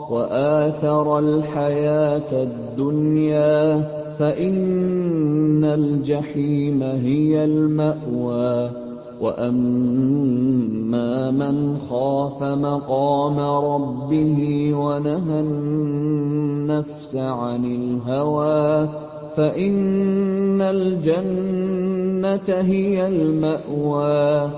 وآثر الحياة الدنيا فإن الجحيم هي المأوى وأما من خاف مقام ربه ونهى النفس عن الهوى فإن الجنة هي المأوى.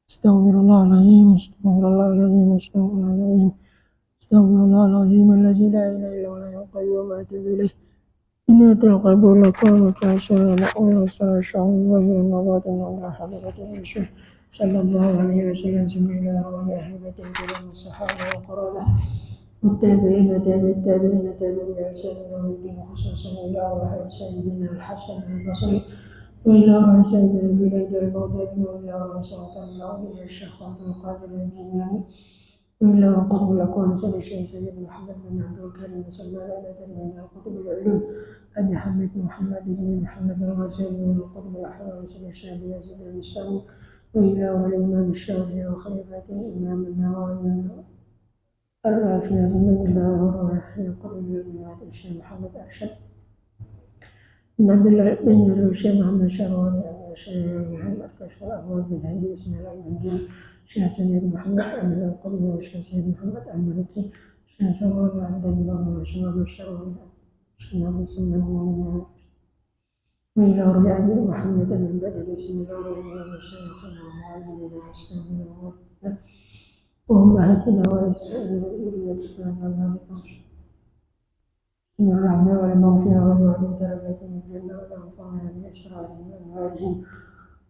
استغفر الله العظيم استغفر الله العظيم استغفر الله العظيم استغفر الله العظيم الذي لا اله الا هو الحي القيوم واتوب اليه إن القبول كونك السلام والصلاة والسلام والنبات على حضرة الرسول صلى الله عليه وسلم سمعنا رواه أهل بيت الكرام الصحابة وقرابة والتابعين وتابع التابعين تابعين بإحسان يوم الدين خصوصا إلى روح سيدنا الحسن البصري وإلى روح سيدنا الجليد البغدادي وإلى روح سلطان الأولياء الشيخ عبد القادر الجيلاني وإلى قطب الأكوان سيد الشيخ سيد محمد بن عبد الكريم صلى الله عليه وسلم إلى قطب العلوم أبي حمد محمد بن محمد الغزالي وإلى قطب الأحوال سيد الشيخ يزيد المستوي وإلى الإمام الشافعي وخليفة الإمام النووي الرافع ثم إلى روح قطب البلاد الشيخ محمد أرشد بن عبد الله بن الشيخ محمد شرواني الشيخ محمد كشف الأبواب بن هدي إسماعيل المهدي الشيخ سيد محمد أمين القطبي والشيخ سيد محمد الملكي الشيخ سروان عبد الله وشباب الشرواني الشيخ محمد سلمان وإلى روح أبي محمد بن بدر بسم الله الرحمن الرحيم شيخنا ومعلمنا وأسلامنا ووفقنا وأمهاتنا وذريتنا الله يرحمه من الرحمة والمغفرة ويعلي درجات من الجنة وينفعنا بأسرارهم وأنوارهم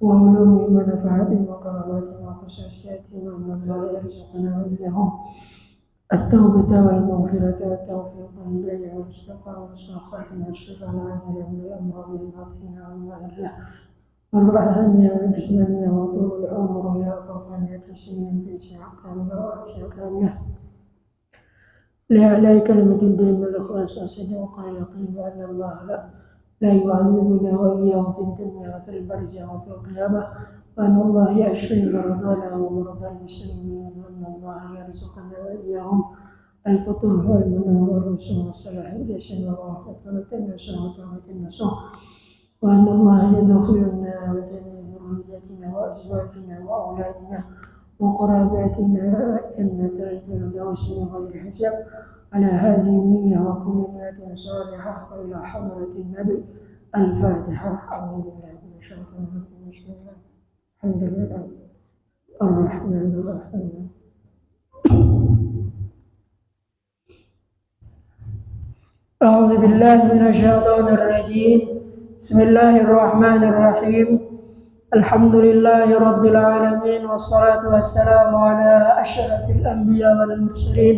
وعلومهم ونفعاتهم وكراماتهم وخصوصياتهم وأن الله يرزقنا وإياهم التوبة والمغفرة والتوفيق والهداية والاستقامة والخاتمة والشفاء والعافية من الأمراض الباطنية والظاهرية والروحانية والجسمانية وطول العمر إلى فوق 100 سنين في صحة كاملة وعافية كاملة لإعلاء كلمة الدين والإخلاص والصدق واليقين بأن الله لا يعذبنا وإياه في الدنيا وفي البرزخ وفي القيامة وأن الله يشفي مرضانا ومرضى المسلمين وأن الله يرزقنا وإياهم الفتوح والمنى والرسوم والصلاح الجسد والروح والنسوء وتوبة النسوء وأن الله يدخلنا وجميع ذريتنا وأزواجنا وأولادنا وقراباتنا جنة الفردوس من غير حساب على هذه النية وكل نية صالحة وإلى حضرة النبي الفاتحة. أعوذ بالله من الشيطان الرجيم بسم الله الحمد لله الرحمن الرحيم أعوذ بالله من الشيطان الرجيم بسم الله الرحمن الرحيم الحمد لله رب العالمين والصلاة والسلام على أشرف الأنبياء والمرسلين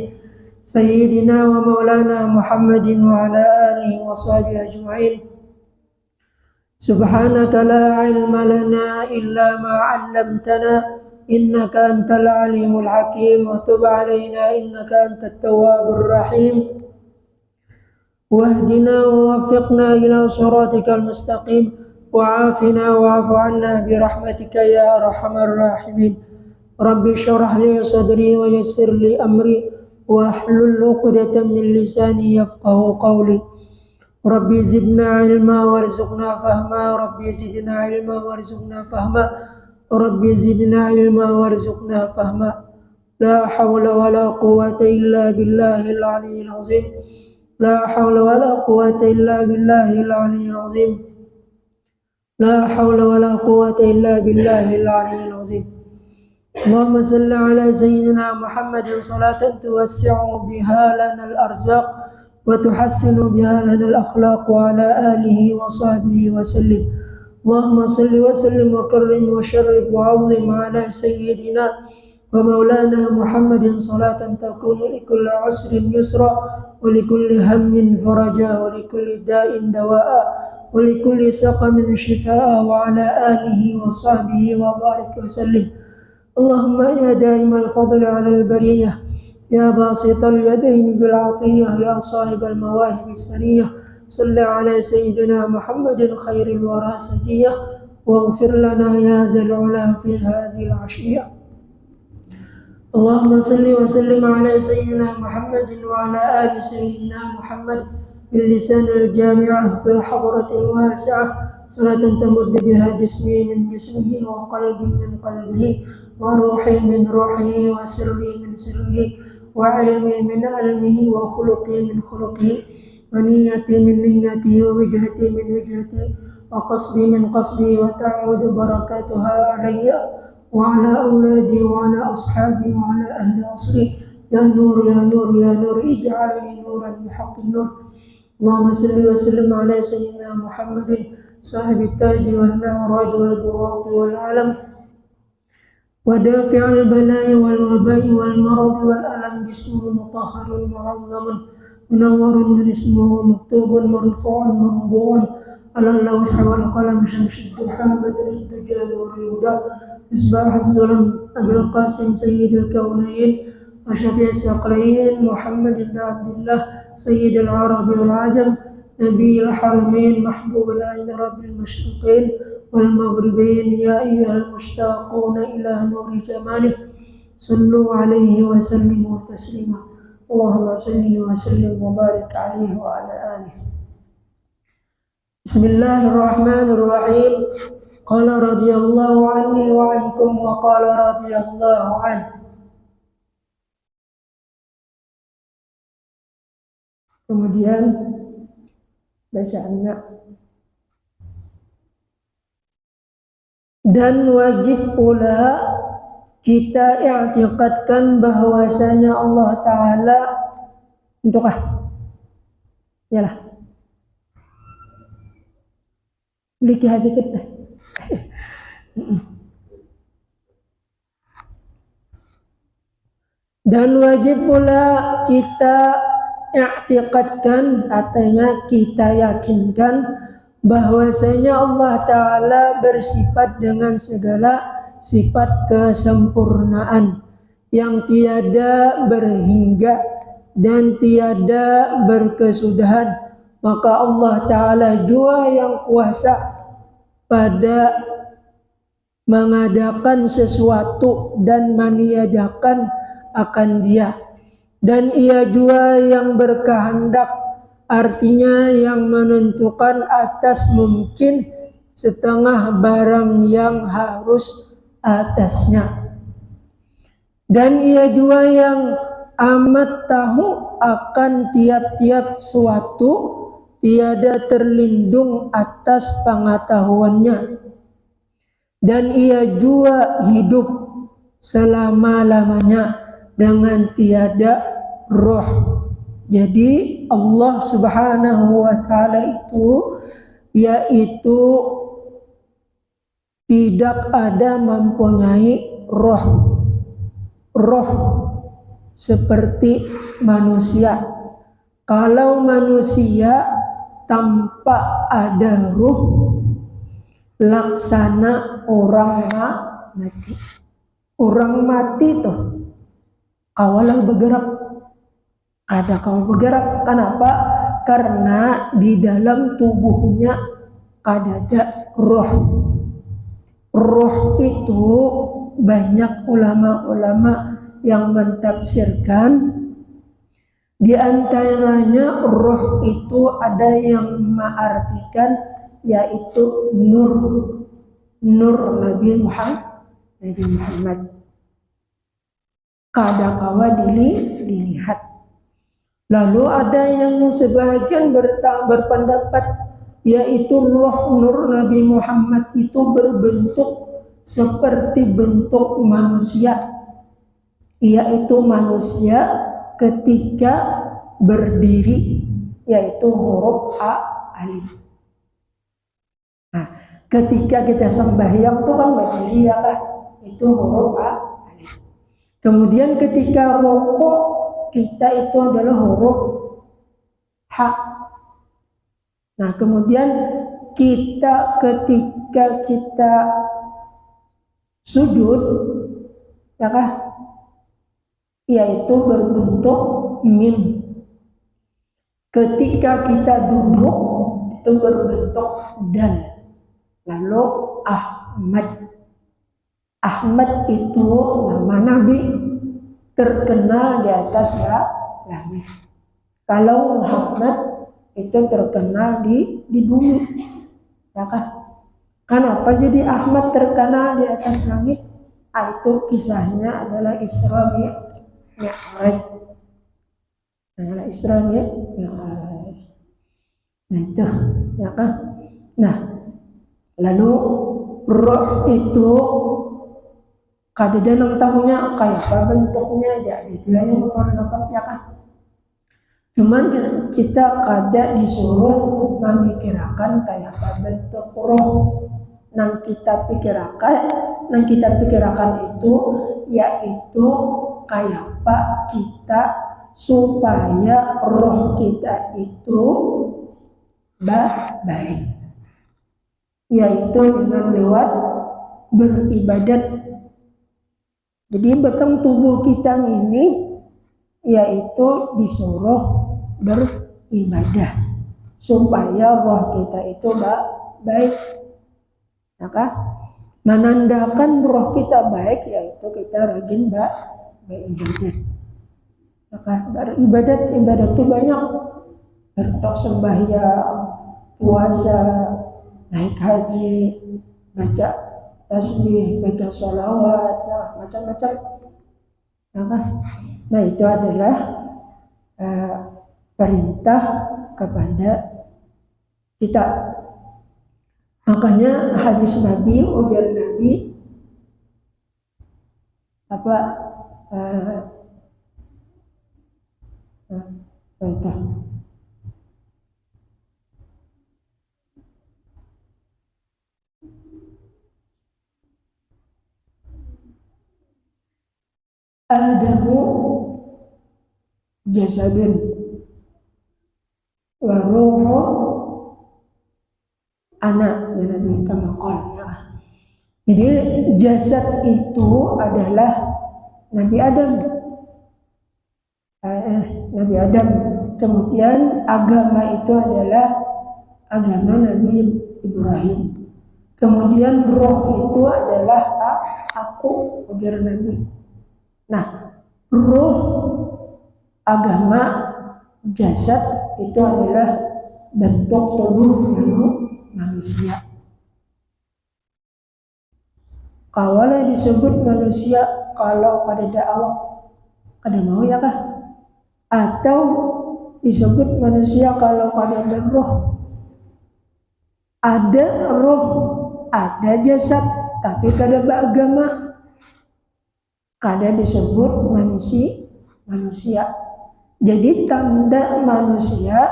سيدنا ومولانا محمد وعلى آله وصحبه أجمعين سبحانك لا علم لنا إلا ما علمتنا إنك أنت العليم الحكيم وتب علينا إنك أنت التواب الرحيم واهدنا ووفقنا إلى صراطك المستقيم وعافنا واعف عنا برحمتك يا أرحم الراحمين رب اشرح لي صدري ويسر لي أمري واحلل عقدة من لساني يفقه قولي Rabbi zidna ilma warzuqna fahma. Rabbi zidna ilma warzuqna fahma. Rabbi zidna ilma warzuqna fahma. La hawla wa la quwwata illa billahil aliyyil azim. La hawla wa la quwwata illa billahil aliyyil azim. La hawla wa la quwwata illa billahil aliyyil azim. Allahumma salli ala sayyidina Muhammadin salatan tuwassi'u biha lana al-arzaq wa tuhassinu biha lana al-akhlaq wa ala alihi wa sahbihi wa sallim. Allahumma salli wa sallim wa karrim wa sharrif wa azim ala sayyidina wa maulana Muhammadin salatan takunu likulli usrin yusra wa likulli hammin faraja wa likulli da'in dawa'a wa likulli saqamin shifa'a wa ala alihi wa sahbihi wa barik wa sallim. Allahumma ya daimal fadli ala al-bariyah, ya basital yadaini bil atiyah, ya sahibal mawahib as-saniyah, salli ala sayyidina Muhammadin khairil wara sajiyah, waghfir lana ya zal ula fi hadhihi al-ashiyah. Allahumma salli wa sallim ala sayyidina Muhammadin wa ala ali sayyidina Muhammad bil lisan al-jami'ah fil hadratil wasi'ah, salatan tamuddu biha jismi min jismihi wa qalbi min qalbihi wa ruhi min ruhihi wa sirri min sirrihi wa ilmi min ilmihi wa khuluqi min khuluqihi wa niyyati min niyyatihi wa wijhati min wijhatihi wa qasdi min qasdihi wa ta'udu barakatuha alayya wa ala awladi wa ala ashabi wa ala ahli asri. Ya nur ya nur ya nur ij'alni nuran bihaqqin nur. Allahumma salli wa sallim ala sayyidina Muhammadin sahibi taji wal mi'raj wal buraq wal alam ودافع البلاء والوباء والمرض والألم. جسمه مطهر معظم منور من اسمه مكتوب مرفوع مرضوع على اللوح والقلم. شمس الضحى بدر الدجى نور الهدى مصباح الظلم أبي القاسم سيد الكونين وشفيع الثقلين محمد بن عبد الله سيد العرب والعجم نبي الحرمين محبوب عند رب المشرقين والمغربين. يا أيها المشتاقون إلى نور جماله صلوا عليه وسلموا تسليما. اللهم صل وسلم وبارك عليه وعلى آله. بسم الله الرحمن الرحيم. قال رضي الله عني وعنكم وقال رضي الله عنه. Kemudian bacaannya, dan wajib pula kita i'tiqadkan bahwasanya Allah Ta'ala untukah? Yalah. Beli sedikit dah. Dan wajib pula kita i'tiqadkan, artinya kita yakinkan bahwasanya Allah Ta'ala bersifat dengan segala sifat kesempurnaan yang tiada berhingga dan tiada berkesudahan. Maka Allah Ta'ala jua yang kuasa pada mengadakan sesuatu dan meniadakan akan Dia. Dan Ia jua yang berkehendak, artinya yang menentukan atas mungkin setengah barang yang harus atasnya. Dan Ia jua yang amat tahu akan tiap-tiap suatu, tiada terlindung atas pengetahuannya. Dan Ia jua hidup selama-lamanya dengan tiada roh. Jadi Allah Subhanahu wa Ta'ala itu yaitu tidak ada mempunyai roh seperti manusia. Kalau manusia tanpa ada ruh laksana orang mati. Orang mati tuh kawalau bergerak, ada kau bergerak. Kenapa? Karena di dalam tubuhnya ada roh. Roh itu banyak ulama-ulama yang mentafsirkan Di antaranya roh itu ada yang mengartikan yaitu nur Nabi Muhammad. Kadangkala dilihat. Lalu ada yang sebagian berpendapat yaitu roh nur Nabi Muhammad itu berbentuk seperti bentuk manusia, yaitu manusia ketika berdiri, yaitu huruf alif. Nah, ketika kita sembahyang itu kan berdiri ya kan, itu huruf alif. Kemudian ketika rukuk kita itu adalah huruf ha. Nah, kemudian ketika kita sujud ya kan, yaitu berbentuk mim. Ketika kita duduk itu berbentuk dal. Lalu Ahmad itu nama Nabi terkenal di atas langit. Kalau Muhammad itu terkenal di bumi, ya kan? Kenapa jadi Ahmad terkenal di atas langit? Itu kisahnya adalah Isra Mi'raj. Nah itu, ya kan? Nah, lalu roh itu kadang tahunya kayak apa bentuknya, jadi dia yang berpendapat ya kan. Cuman kita kadang disuruh memikirkan kayak apa bentuk roh. Nang kita pikirkan itu yaitu kayak apa kita supaya roh kita itu baik, yaitu dengan lewat beribadat. Jadi batang tubuh kita ini yaitu disuruh beribadah supaya roh kita itu baik. Maka menandakan roh kita baik yaitu kita rajin beribadat. Maka beribadat itu banyak, bertok sembahyang, puasa, naik haji, baca tasbih, baca sholawat, ya, macam-macam. Nah itu adalah perintah kepada kita. Makanya hadis Nabi, ujar Nabi apa itu Adamu jasadun wa ruhu anak Nabi kamakol ya. Jadi jasad itu adalah Nabi Adam. Kemudian agama itu adalah agama Nabi Ibrahim. Kemudian roh itu adalah aku, ujar Nabi. Nah, roh, agama, jasad itu adalah bentuk tubuh manusia. Kawalah disebut manusia kalau kada awak, kada mau ya kah? Atau disebut manusia kalau kada roh. Ada roh, ada jasad, tapi kada beragama. Kada disebut manusia. Jadi tanda manusia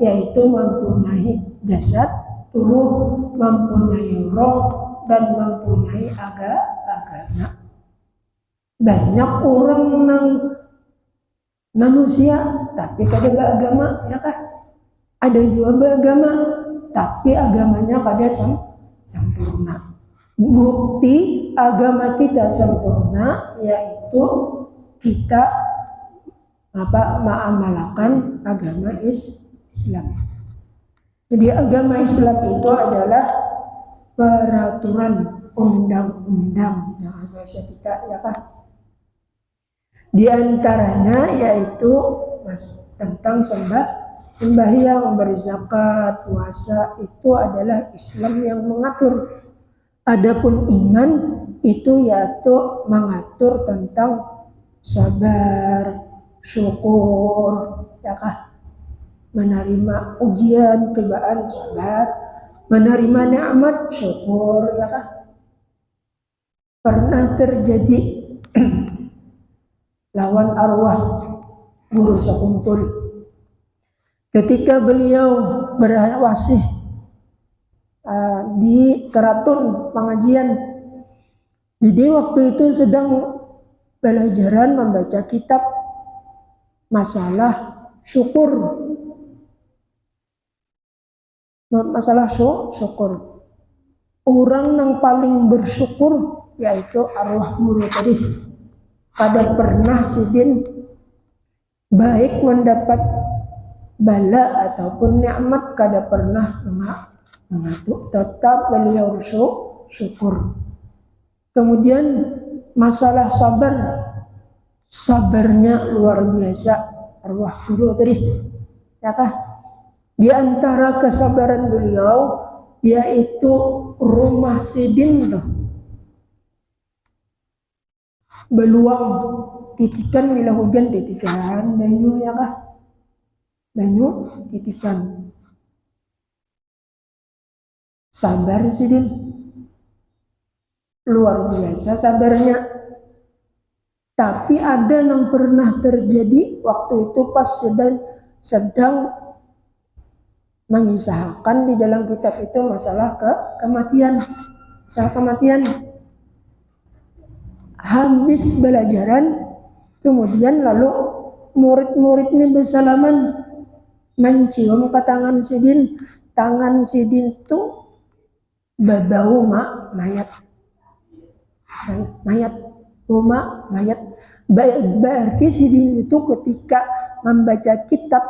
yaitu mempunyai jasad, tubuh, mempunyai roh, dan mempunyai agama. Banyak orang yang manusia tapi kada beragama, ya kan? Ada juga beragama tapi agamanya kada sempurna. Bukti agama kita sempurna yaitu kita mengamalkan agama Islam. Jadi agama Islam itu adalah peraturan undang-undang yang ada kita, ya kan? Di antaranya yaitu tentang sembahyang, berzakat, puasa itu adalah Islam yang mengatur. Adapun iman itu yaitu mengatur tentang sabar, syukur, ya kah? Menerima ujian, cobaan, sabar, menerima nikmat, syukur, ya kah? Pernah terjadi lawan arwah guru sekumpul ketika beliau berwasih di keraton pengajian. Jadi waktu itu sedang pelajaran membaca kitab masalah syukur. Syukur. Orang yang paling bersyukur yaitu arwah guru tadi. Kada pernah sidin baik mendapat bala ataupun nikmat, kada pernah mengatuk, tetap beliau syukur. Kemudian masalah sabarnya luar biasa arwah guru tadi, ya kah? Di antara kesabaran beliau yaitu rumah sidin tuh beluang, titikan bila hujan titikan banyu, ya kah? Banyu titikan. Sabar sidin, luar biasa sabarnya. Tapi ada yang pernah terjadi waktu itu pas sedang mengisahkan di dalam kitab itu masalah kematian. Masalah kematian. Habis belajaran, kemudian lalu murid-murid ini bersalaman, mencium ke tangan sidin. Tangan sidin itu berbau mayat. Mayat. Berarti sidin itu ketika membaca kitab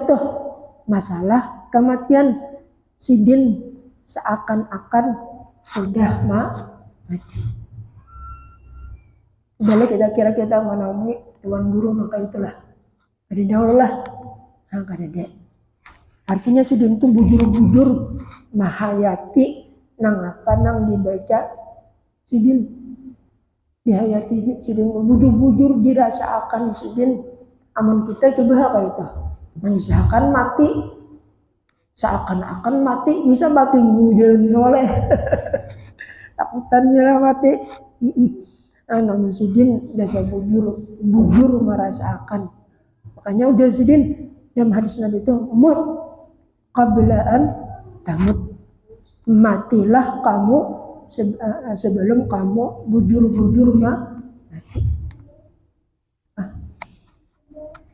tuh masalah kematian, sidin seakan-akan sudah mati. Udahlah kita menemui tuan guru, maka itulah dari dahulu lah kada dek. Artinya sidin itu bujur-bujur mahayati nang apa nang dibaca sidin, dihayati sidin, bujur-bujur dirasakan sidin. Aman kita coba kayak itu mengisahkan mati seakan-akan mati, bisa mati jalan soleh. Takutannya lah mati. Namun sidin dasa bujur merasakan. Makanya udah sidin dalam hadis Nabi itu umur qablaan tamut, matilah kamu sebelum kamu bujur-bujur mati.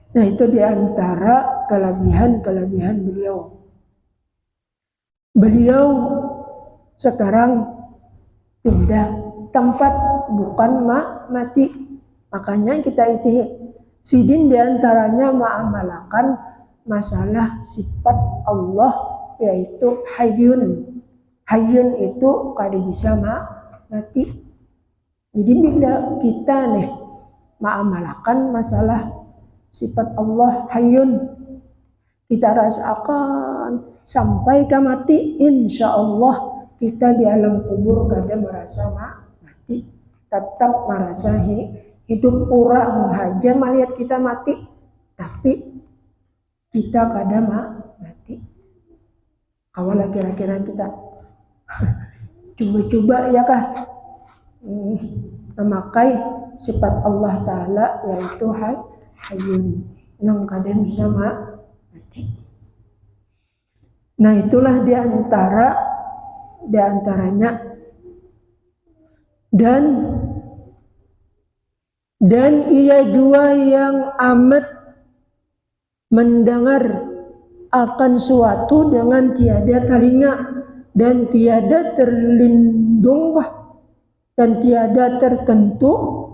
Nah itu diantara kelebihan beliau. Beliau sekarang pindah tempat, bukan mati. Makanya kita itu sidin diantaranya mengamalkan masalah sifat Allah yaitu hayyun. Hayyun itu kada bisa mati. Jadi bila kita nih mengamalkan masalah sifat Allah hayyun, kita rasakan sampai ke mati, insya Allah kita di alam kubur kada merasa mati, tetap merasa hidup. Orang aja melihat kita mati, tapi kita kada mati. Awalnya kira-kira kita coba-coba ya kah memakai sifat Allah Ta'ala yaitu hayyun, nang kada bisa mati. Nah itulah diantaranya dan ia jua yang amat mendengar akan suatu dengan tiada telinga dan tiada terlindung dan tiada tertentu.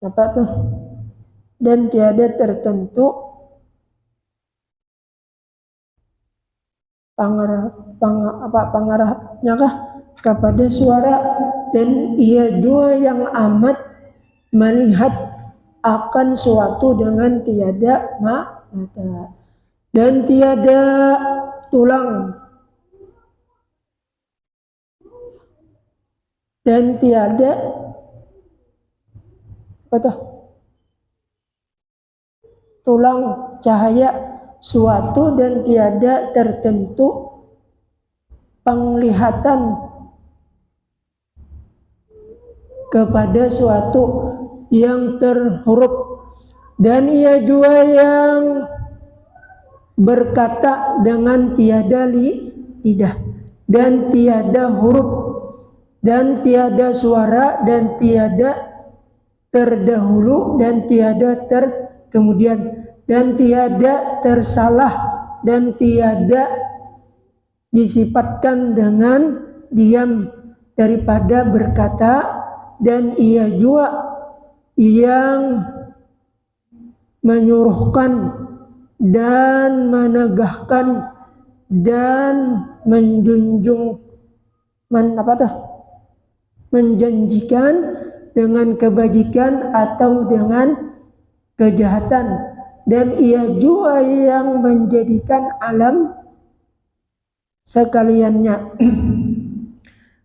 Apa tuh? Dan tiada tertentu pengarahnya kah kepada suara, dan ia jua yang amat melihat akan suatu dengan tiada mata dan tiada tulang dan tiada tulang cahaya suatu dan tiada tertentu penglihatan kepada suatu yang terhuruf, dan ia juga yang berkata dengan tiada lidah dan tiada huruf dan tiada suara dan tiada terdahulu dan tiada terkemudian dan tiada tersalah dan tiada disifatkan dengan diam daripada berkata, dan ia juga yang menyuruhkan dan menegahkan dan menjunjung menjanjikan dengan kebajikan atau dengan kejahatan, dan ia juga yang menjadikan alam sekaliannya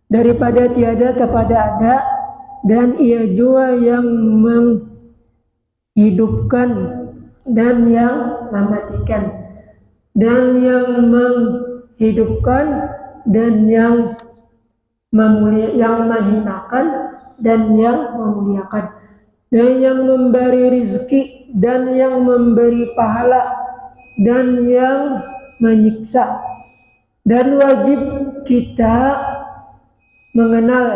daripada tiada kepada ada, dan ia juga yang menghidupkan dan yang mematikan, dan yang menghidupkan dan yang menghinakan dan yang memuliakan, dan yang memberi rizki dan yang memberi pahala dan yang menyiksa. Dan wajib kita mengenal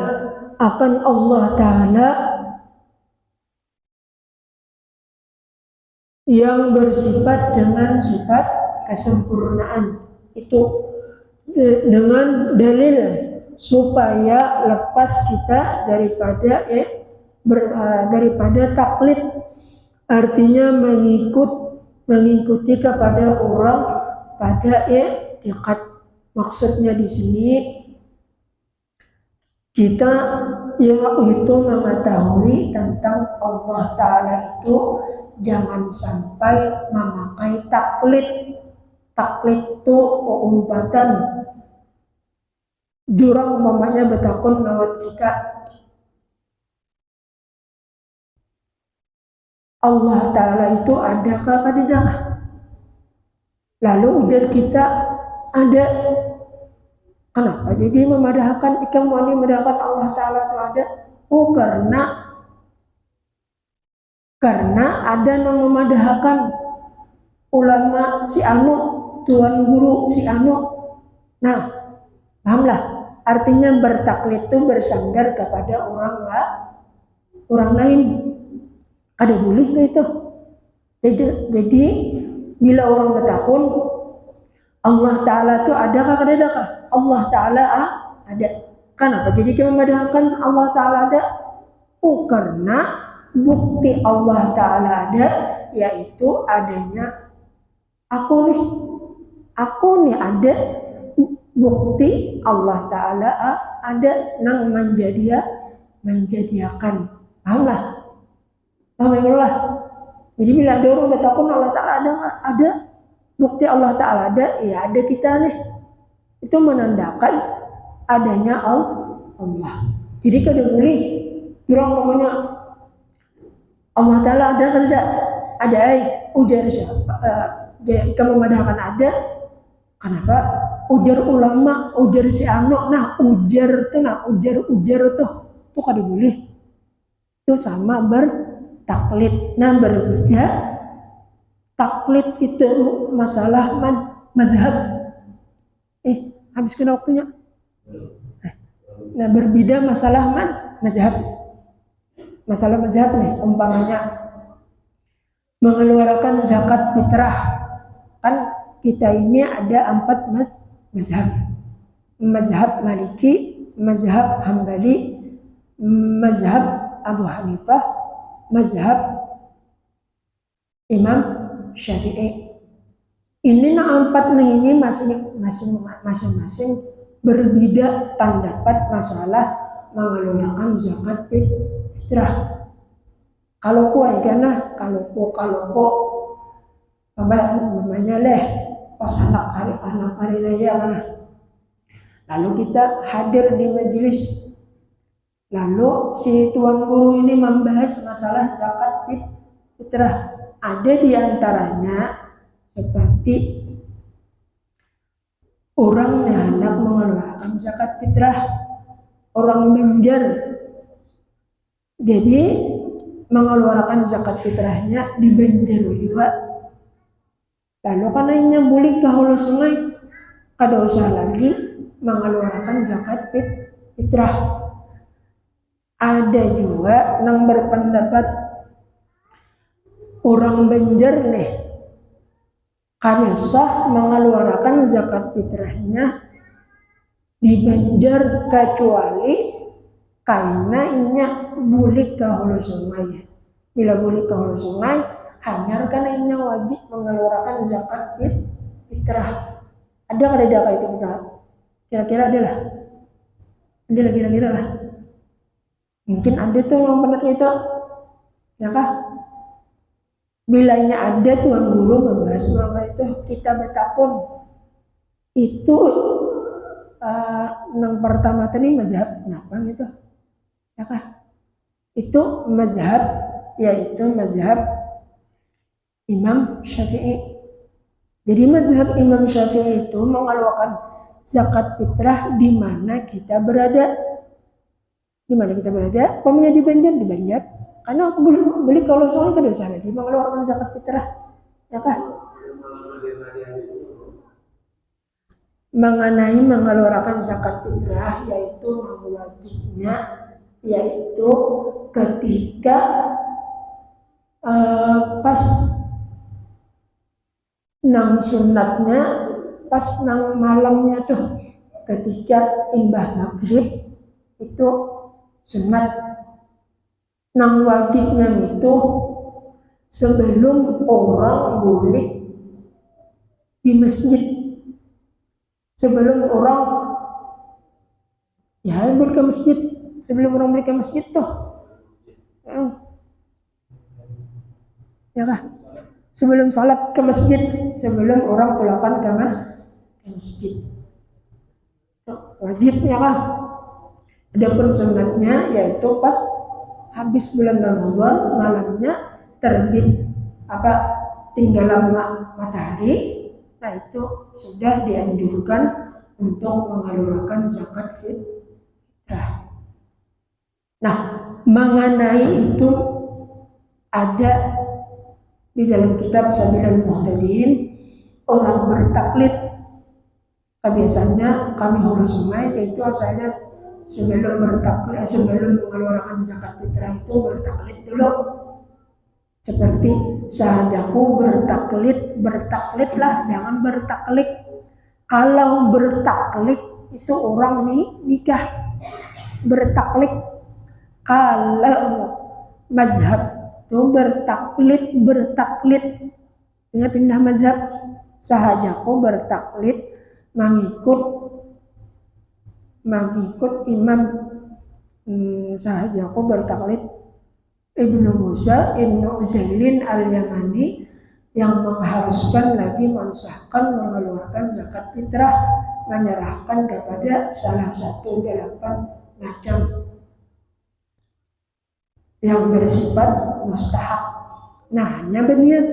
akan Allah Ta'ala yang bersifat dengan sifat kesempurnaan itu dengan dalil supaya lepas kita daripada taklid, artinya mengikuti kepada orang pada i'tiqad. Maksudnya di sini kita yaitu mengetahui tentang Allah Ta'ala itu jangan sampai memakai taklid. Taklid itu umpatan jurang umpamanya betakun lewat kita Allah Ta'ala itu adakah tidakah, lalu ujar kita ada. Kenapa jadi memadahkan ikamwani memadahkan Allah Ta'ala itu ada? Oh, karena ada yang memadahkan ulama si anu, tuan guru si anu. Nah, pahamlah, artinya bertaklid itu bersandar kepada orang lain. Ada boleh nggak itu? Jadi bila orang bertakun Allah Ta'ala itu adakah tidakah? Allah Ta'ala ada. Kenapa jadi kita memadahkan Allah Ta'ala ada? Oh, karena bukti Allah Ta'ala ada yaitu adanya aku nih ada bukti Allah Ta'ala ada nang menjadiakan. Pahamlah? Pahamlah. Jadi bila ada orang bertakun Allah Ta'ala ada bukti Allah Ta'ala ada, ya ada kita nih. Itu menandakan adanya Allah. Jadi kada boleh orang namanya Allah Ta'ala ada atau tidak? Ada ujar siapa? Kamu memadahkan ada. Kenapa? Ujar ulama, ujar si anu. Nah, ujar tuh kada boleh. Itu sama bertaklid. Nah, berbeda. Taklid itu masalah mazhab. Habis kena waktunya. Nah, berbeda masalah mazhab. Masalah mazhab nih, umpamanya mengeluarkan zakat fitrah. Kan kita ini ada 4 mazhab. Mazhab Maliki, mazhab Hambali, mazhab Abu Hanifah, mazhab Imam Syafi'i. Ini 4 ini masing-masing berbeda pendapat masalah mengeluarkan zakat fitrah. Kalau kuai karena kalau ko namanya leh pas anak hari raya mana. Lalu kita hadir di majelis. Lalu si tuan guru ini membahas masalah zakat fitrah. Ada di antaranya seperti orang yang hendak mengeluarkan zakat fitrah, orang menjer. Jadi mengeluarkan zakat fitrahnya di Banjar juga. Lalu karena ini boleh ke hulu sungai, kada usah lagi mengeluarkan zakat fitrah. Ada juga yang berpendapat orang Banjar nih kan sah mengeluarkan zakat fitrahnya di Banjar kecuali karena inya boleh ke hulu sungai. Bila boleh ke hulu sungai, hanya karena inya wajib mengeluarkan zakat fitrah. Ada kada kayak itu kita? Kira-kira ada lah. Ada lah kira-kira lah. Mungkin ada tuh yang benar itu, ya kah? Bilanya ada tuan guru membahas masalah itu, kita betapun itu yang pertama tadi mazhab kenapa gitu? Ya kah? Itu mazhab, yaitu mazhab Imam Syafi'i. Jadi mazhab Imam Syafi'i itu mengeluarkan zakat fitrah di mana kita berada. Di mana kita berada? Pemnya di Banjar. Karena aku beli kalau soalnya tidak usah lagi mengeluarkan zakat fitrah. Ya kah? Mengenai mengeluarkan zakat fitrah yaitu wajibnya yaitu ketika pas nang sunatnya pas nang malamnya tuh ketika imbah maghrib itu sunat. Nang wajibnya itu sebelum orang boleh di masjid, sebelum orang ya boleh ke masjid, sebelum orang boleh ke masjid tuh ya kah? Sebelum salat ke masjid, sebelum orang pulakan ke masjid wajib ya kah? Adapun sunatnya yaitu pas habis bulan Ramadan malamnya terbit tinggalan matahari, nah itu sudah dianjurkan untuk mengeluarkan zakat fitrah. Nah, mengenai itu ada di dalam kitab Sabilul Muhtadin orang bertaklid. Biasanya kami hulu sungai yaitu asalnya sebelum mengeluarkan zakat fitrah itu bertaklid dulu. Seperti sahadaku bertaklid lah, jangan bertaklid. Kalau bertaklid itu orang nikah bertaklid. Kalau mazhab itu bertaklid ini pindah mazhab. Sahajaku bertaklid mengikut imam sahajaku bertaklid Ibnu Musa Ibnu Uzailin al-Yamani yang mengharuskan lagi mensahkan mengeluarkan zakat fitrah, menyerahkan kepada salah satu 8 macam yang bersifat mustahab. Nah, hanya berniat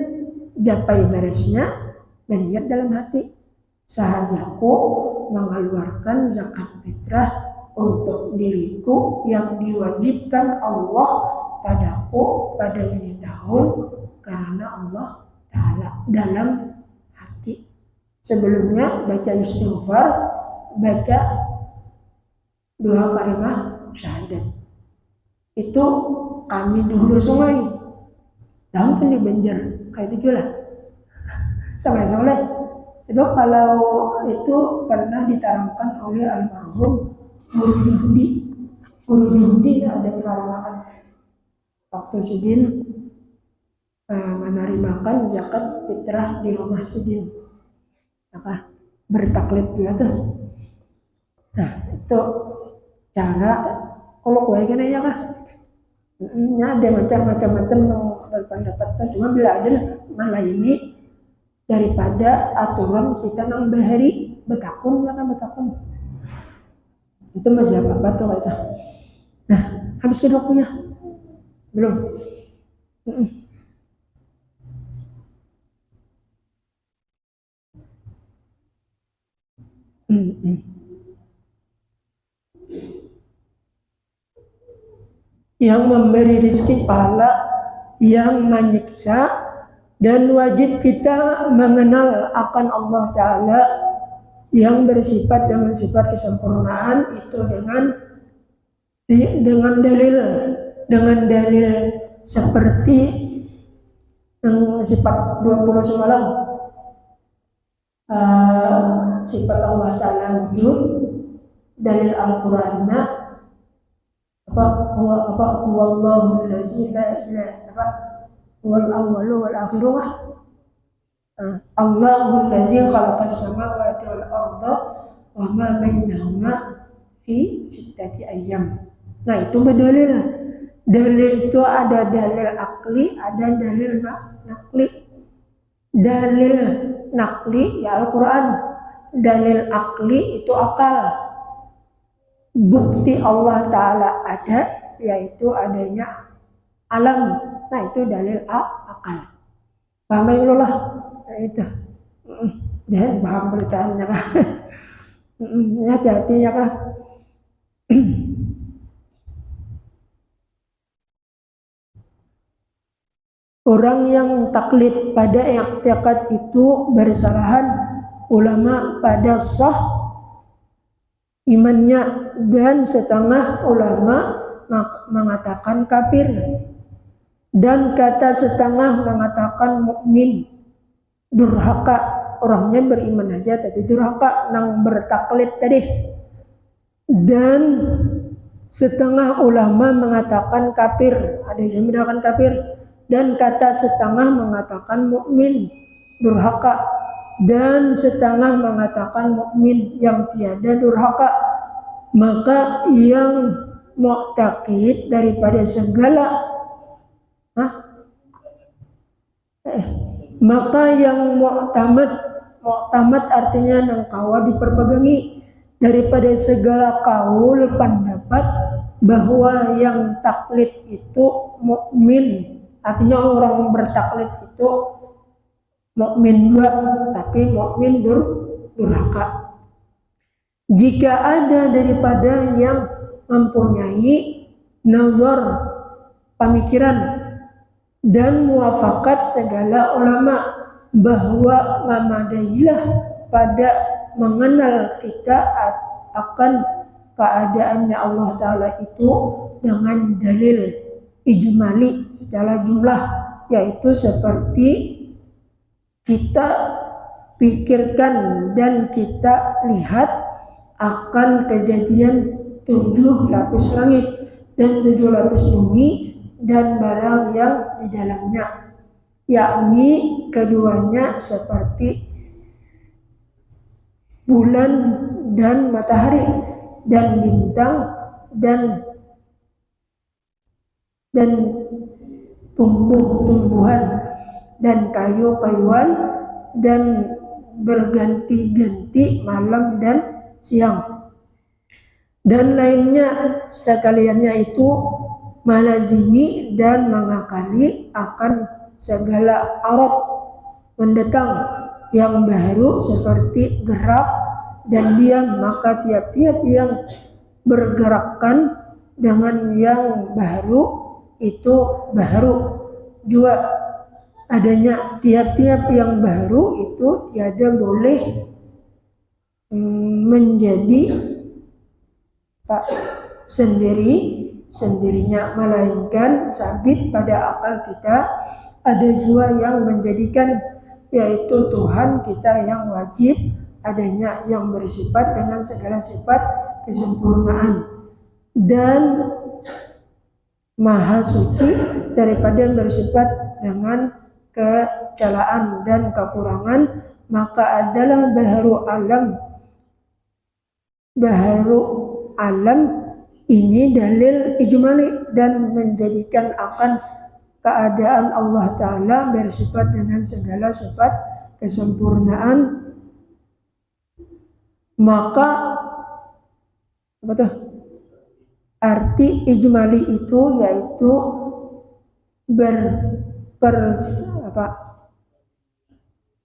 japai beresnya berniat dalam hati. Sahajaku mengeluarkan zakat fitrah untuk diriku yang diwajibkan Allah padaku pada ini tahun karena Allah Ta'ala dalam hati. Sebelumnya baca istighfar, baca doa kalimah syahadat. Itu kami di hulu sungai, daun kan di Banjar, kayak itu lah. Sama-sama. Sebab kalau itu pernah diterangkan oleh almarhum Guru Juhdi ada perangan waktu Sidin menerimakan zakat fitrah di rumah Sidin, bertaklid juga tuh. Nah itu cara kalau kue kan aja kah Ya, ada macam-macam berpendapat, cuma bila ada malah ini daripada aturan kita nang bahari betakun ya kan betakun itu masih apa tuh kita. Nah, habis ke waktunya belum. Yang memberi rezeki pahala, yang menyiksa, dan wajib kita mengenal akan Allah Ta'ala yang bersifat dengan sifat kesempurnaan itu dengan dalil seperti yang sifat 20 semalam, sifat Allah Ta'ala wujud, dalil Al-Qur'annya Wallahu allazi la ilaha wal awwalu wal akhiru Allahu allazi khalaqas samawati wal arda wa ma bainahuma fi sittati ayyam. Nah, itu berdalil. Dalil itu ada dalil akli, ada dalil nakli. Dalil nakli ya Al-Qur'an. Dalil akli itu akal. Bukti Allah Ta'ala ada, yaitu adanya alam. Nah, itu dalil akal. Paham ya lah? Nah, itu. Jangan paham beritaannya kah? Hati-hati ya kah? Orang yang taklid pada i'tiqad itu bersalahan, ulama pada sah imannya, dan setengah ulama mengatakan kafir, dan kata setengah mengatakan mukmin. Durhaka, orangnya beriman aja tapi durhaka nang bertaklid tadi. Dan setengah ulama mengatakan kafir, ada yang mengatakan kafir, dan kata setengah mengatakan mukmin, durhaka, dan setengah mengatakan mukmin yang tiada durhaka. Maka yang mu'taqid daripada segala maka yang mu'tamad artinya nang kawa diperpegangi daripada segala kaul pendapat bahwa yang taklid itu mukmin, artinya orang bertaklid itu mukmin juga tapi mukmin durhaka. Jika ada daripada yang mempunyai nazar pemikiran dan muafakat segala ulama bahwa memadailah pada mengenal kita akan keadaannya Allah Ta'ala itu dengan dalil ijmali secara jumlah, yaitu seperti kita pikirkan dan kita lihat akan kejadian 7 lapis langit dan 7 lapis bumi dan barang yang di dalamnya, yakni keduanya seperti bulan dan matahari dan bintang dan tumbuh-tumbuhan dan kayu-kayuan dan berganti-ganti malam dan siang dan lainnya sekaliannya itu malazimi dan mengakali akan segala arad mendatang yang baru seperti gerak dan diam. Maka tiap-tiap yang bergerakkan dengan yang baru itu baru juga adanya. Tiap-tiap yang baru itu tiada boleh menjadi sendirinya, melainkan sabit pada akal kita. Ada juga yang menjadikan, yaitu Tuhan kita yang wajib adanya, yang bersifat dengan segala sifat kesempurnaan dan maha suci daripada yang bersifat dengan kecelaan dan kekurangan. Maka adalah baharu alam Ini dalil ijmali dan menjadikan akan keadaan Allah Ta'ala bersifat dengan segala sifat kesempurnaan, maka apa tuh? Arti ijmali itu yaitu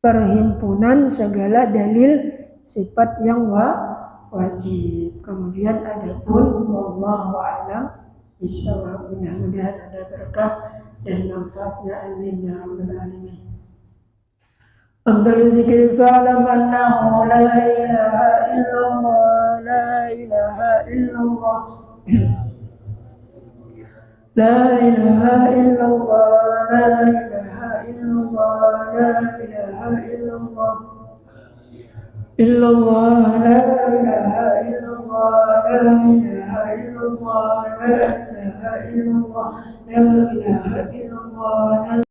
perhimpunan segala dalil sifat yang wajib. Kemudian adapun wallahu a'lam bishawab. Mudah-mudahan ada berkah dan manfaatnya. Amin ya rabbal alamin. Afdal zikri fa'lam annahu la ilaha illallah, la ilaha illallah, la ilaha illallah, la ilaha illallah, la ilaha illallah, illallah, la ilaha illallah, la ilaha illallah, la ilaha illallah, la ilaha illallah.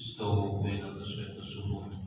استووا بين تسوية الصفوف